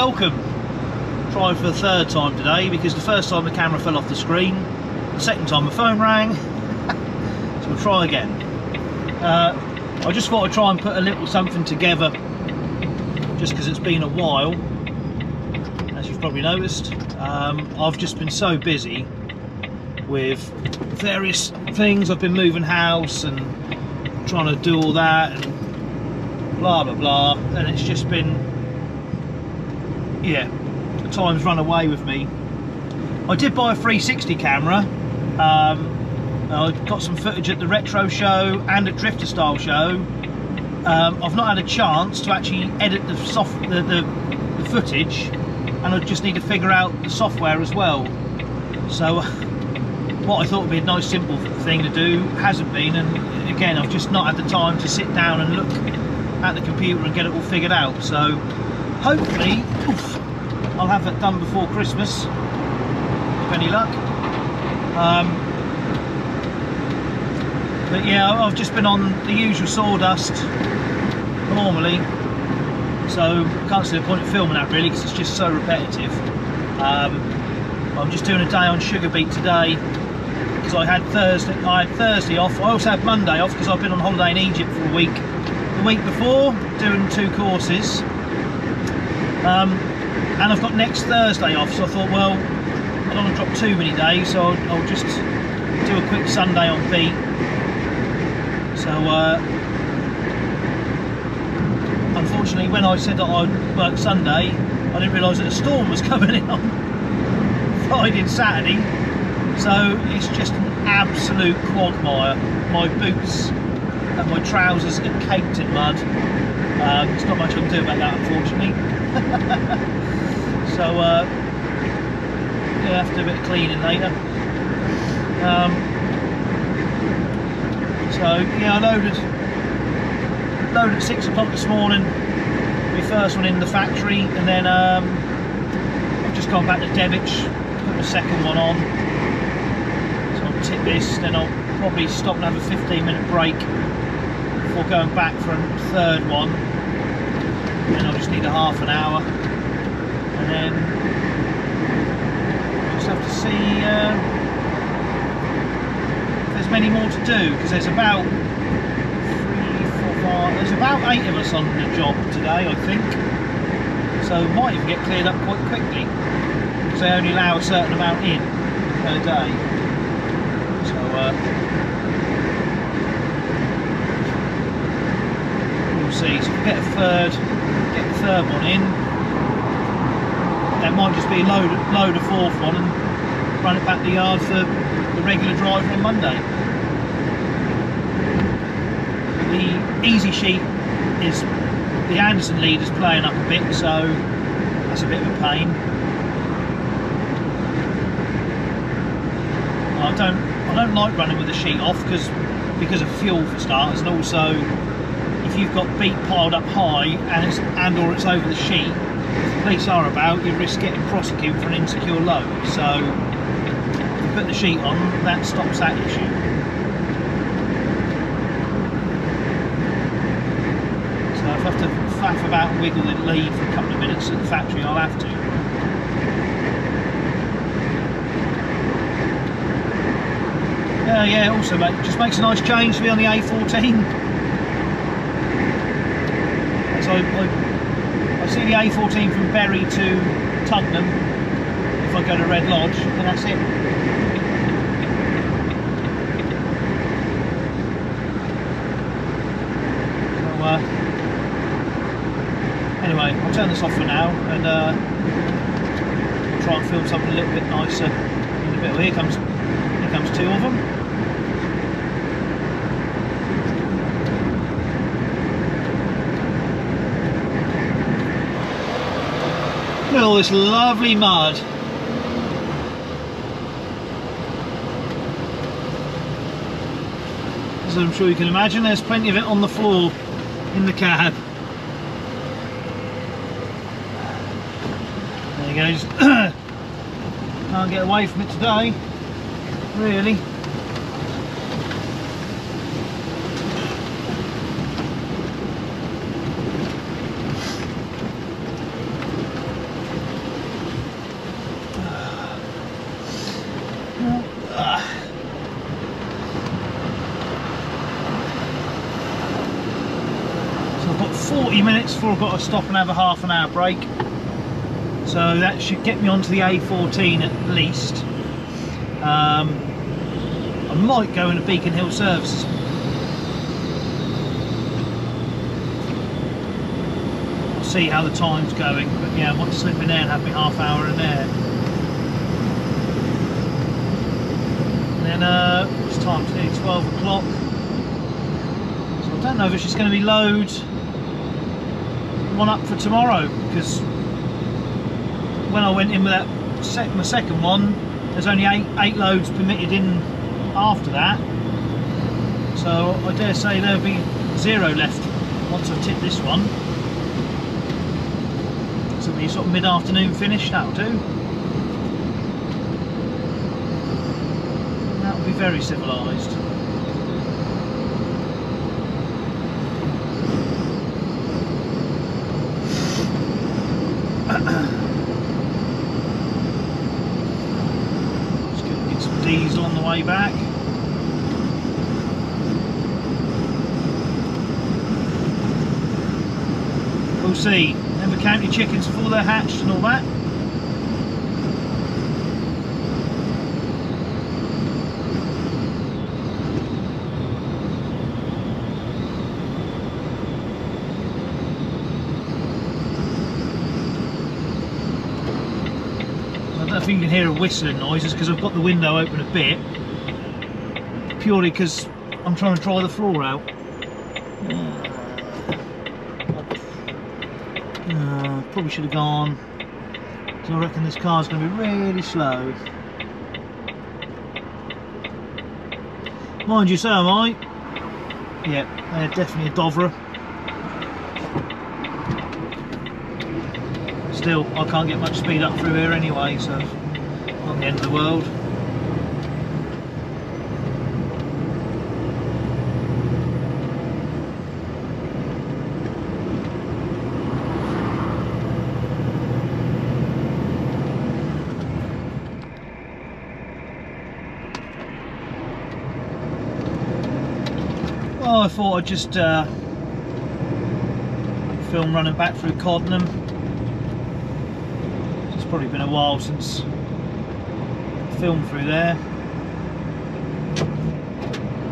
welcome. Tried for the third time today because the first time the camera fell off the screen, the second time the phone rang. So we'll try again. I just thought I'd try and put a little something together just because it's been a while, as you've probably noticed. I've just been so busy with various things. I've been moving house and trying to do all that and blah blah blah, and it's just been, yeah, the time's run away with me. I did buy a 360 camera. I got some footage at the retro show and at Drifter Style show. I've not had a chance to actually edit the footage, and I just need to figure out the software as well. So what I thought would be a nice simple thing to do hasn't been, and again I've just not had the time to sit down and look at the computer and get it all figured out. So hopefully I'll have that done before Christmas, with any luck. But yeah, I've just been on the usual sawdust normally, so I can't see the point of filming that really because it's just so repetitive. I'm just doing a day on sugar beet today because I had Thursday off. I also had Monday off because I've been on holiday in Egypt for a week. The week before, doing 2 courses, and I've got next Thursday off, so I thought, well, I don't want to drop too many days, so I'll just do a quick Sunday on beet. So unfortunately, when I said that I'd work Sunday, I didn't realise that a storm was coming in on Friday and Saturday, so it's just an absolute quagmire. My boots and my trousers are caked in mud. There's not much I can do about that, unfortunately. So yeah, I have to do a bit of cleaning later. So yeah, I loaded at 6 o'clock this morning, my first one in the factory, and then I've just gone back to Debich, put the second one on. So I'll tip this, then I'll probably stop and have a 15-minute break before going back for a third one. Then I'll just need a half an hour, and then just have to see there's many more to do, because there's about 3, 4, 5, there's about 8 of us on the job today, I think, so might even get cleared up quite quickly because they only allow a certain amount in per day. So we'll see. So if we get the third one in, that might just be load a fourth one and run it back the yard for the regular driver on Monday. The easy sheet is the Anderson lead is playing up a bit, so that's a bit of a pain. I don't like running with the sheet off because of fuel for starters, and also if you've got beet piled up high and or it's over the sheet, if the police are about, you risk getting prosecuted for an insecure load. So put the sheet on, that stops that issue. So if I have to faff about and wiggle the lead for a couple of minutes at the factory, I'll have to. Yeah, also just makes a nice change to be on the A14. So I see the A14 from Bury to Coddenham if I go to Red Lodge, and that's it. Anyway, I'll turn this off for now and try and film something a little bit nicer in a bit. Well, here comes 2 of them. Look at all this lovely mud. As I'm sure you can imagine, there's plenty of it on the floor in the cab. There you go, just can't get away from it today, really. 40 minutes before I've got to stop and have a half an hour break. So that should get me onto the A14 at least. I might go into Beacon Hill services. I'll see how the time's going, but yeah, I might slip in there and have me half hour in there. And then, what's the time? It's nearly 12 o'clock. So I don't know if it's just going to be load one up for tomorrow, because when I went in with that my second one, there's only eight loads permitted in after that, so I dare say there'll be 0 left once I tip this one. So the sort of mid-afternoon finish, that'll do. That'll be very civilised. Diesel on the way back. We'll see. Never count your chickens before they're hatched and all that. I think you can hear a whistling noises because I've got the window open a bit, purely because I'm trying to dry the floor out. Probably should have gone, because I reckon this car's going to be really slow. Mind you, so am I. Yeah, they're definitely a Dovra. Still, I can't get much speed up through here anyway, so not the end of the world. Well, I thought I'd just film running back through Coddenham. It's probably been a while since I filmed through there.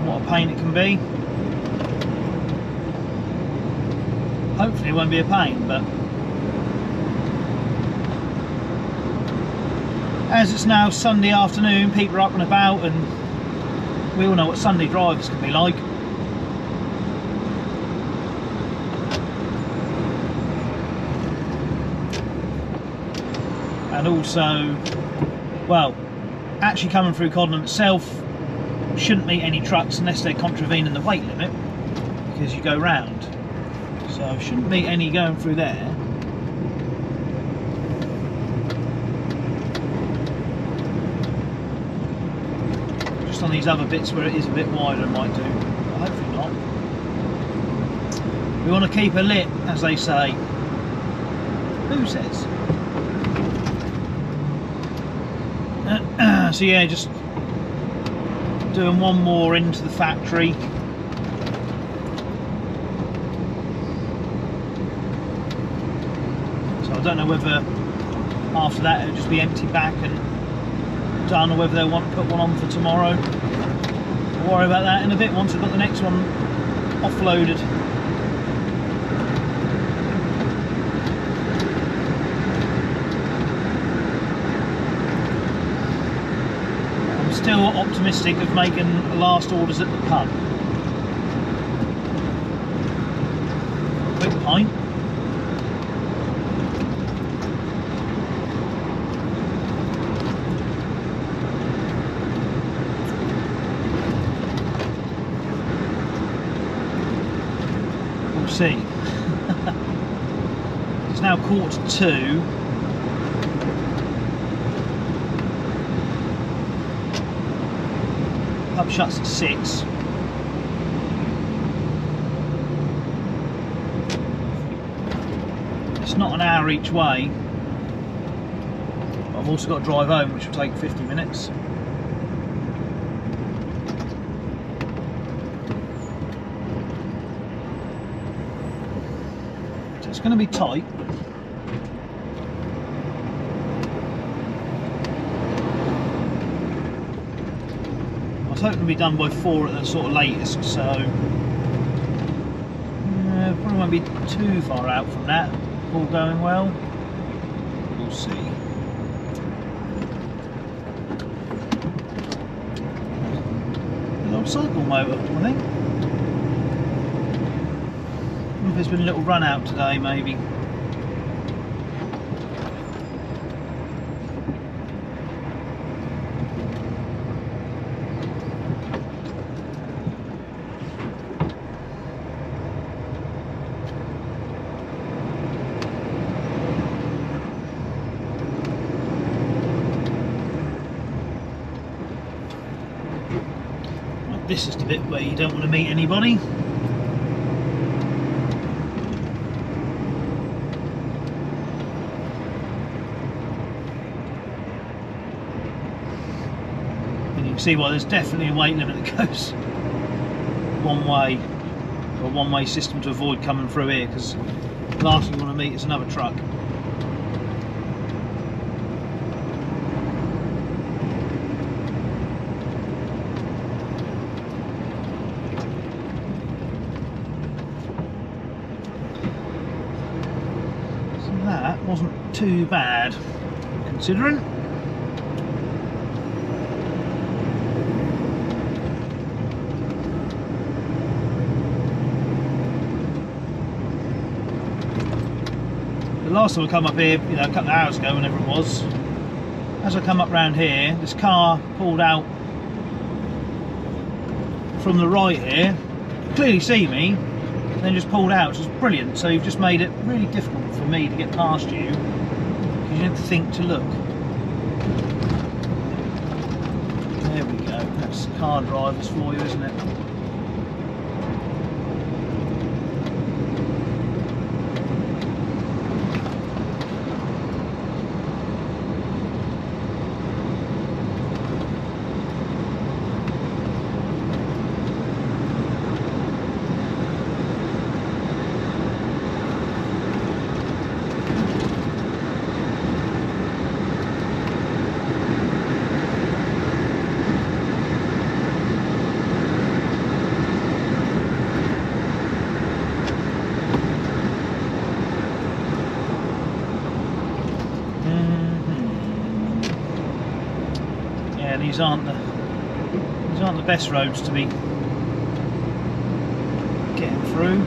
What a pain it can be. Hopefully it won't be a pain, but as it's now Sunday afternoon, people are up and about, and we all know what Sunday drivers can be like. And also, well, actually coming through Coddenham itself shouldn't meet any trucks unless they're contravening the weight limit, because you go round. So shouldn't meet any going through there. Just on these other bits where it is a bit wider might do, but hopefully not. We want to keep her lit, as they say. Who says? So yeah, just doing one more into the factory. So I don't know whether after that it'll just be empty back and done, or whether they'll want to put one on for tomorrow. I'll worry about that in a bit once I've got the next one offloaded. Still optimistic of making the last orders at the pub. Quick pint. We'll see. It's now 1:45. Pub shuts at 6. It's not an hour each way, but I've also got to drive home, which will take 50 minutes. going to be tight. I was hoping to be done by 4 at the sort of latest, so probably won't be too far out from that, all going well. We'll see. Little cycle motor, I think. If there's been a little run out today, maybe. This is the bit where you don't want to meet anybody. And you can see why there's definitely a weight limit that goes one way, or a one-way system to avoid coming through here, because the last thing you want to meet is another truck. That wasn't too bad, considering. The last time I come up here, you know, a couple of hours ago, whenever it was, as I come up round here, this car pulled out from the right here, clearly see me, and then just pulled out, which was brilliant. So you've just made it really difficult for me to get past you, because you have to think to look. There we go, that's car drivers for you, isn't it? These aren't the best roads to be getting through.